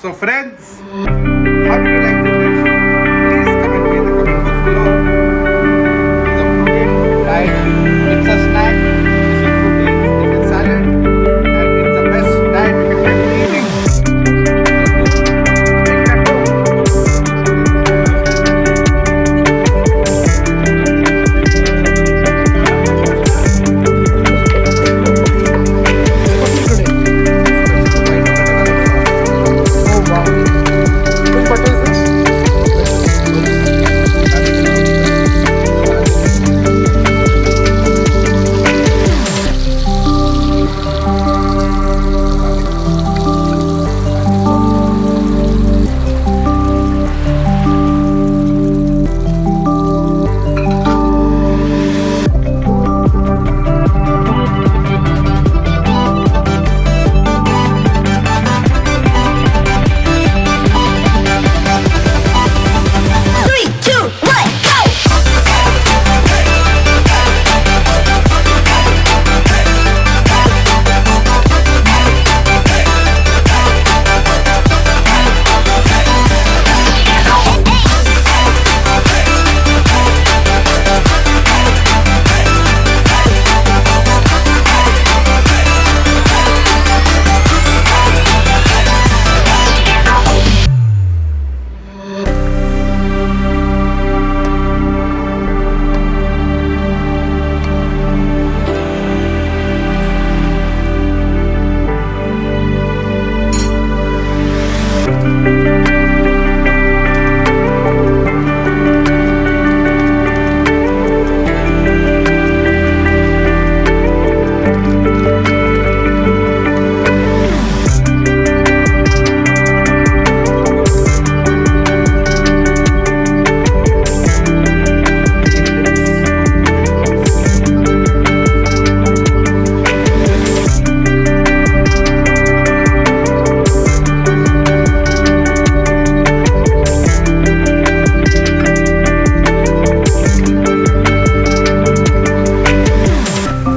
So friends, how did you like this dish? Please comment me in the comment box below. It's a protein diet, it's a snack, it's a protein, it's a salad, and it's the best diet every evening. So make it at home. Special today. Special white butter sauce. Oh wow. Which butter is this? Three, two, one, go!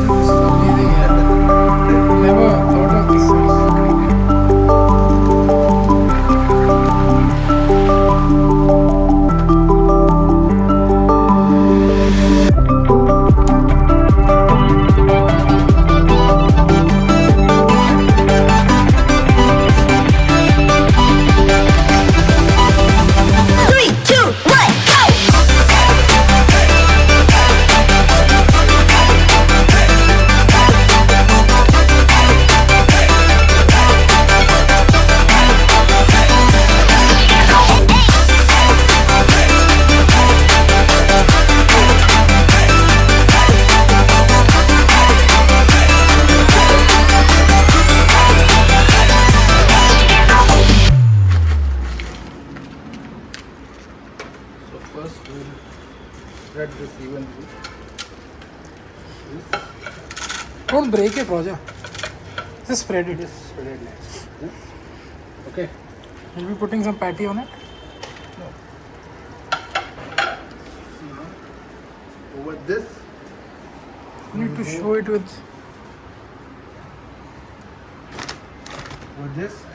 This is amazing. Never thought of this. Three, two, one, go! So first we'll spread this evenly. Don't break it, Roger. Just spread it. Just spread it like this. Okay. We'll be putting some patty on it. No. Over this, You need to show it with.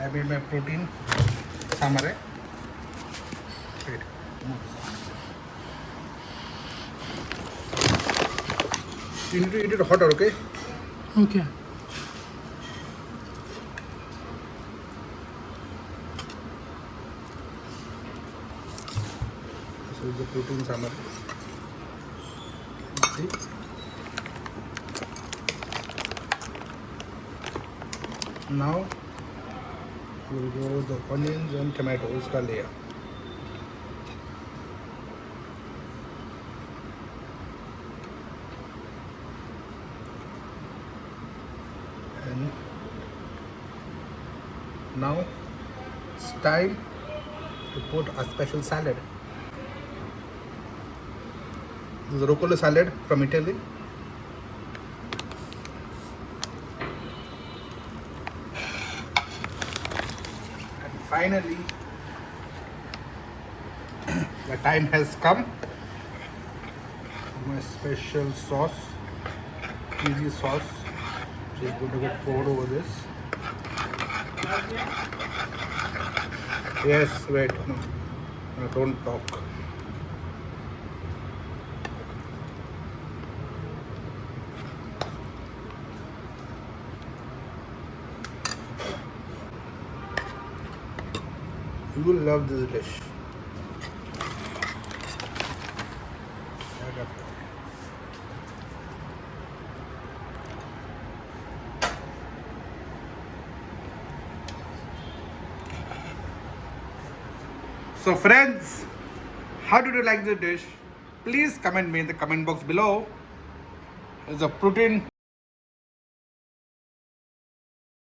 I made my protein samare. Wait. You need to eat it hot, okay? Okay. This is the protein samare. See? Now we'll go with the onions and tomatoes ka layer. And now it's time to put a special salad. This is rucola salad from Italy. And finally, the time has come for my special sauce, cheesy sauce, which is going to get poured over this. Yes, wait. No, no, don't talk. You will love this dish. So friends, how did you like the dish? Please comment me in the comment box below. It's a protein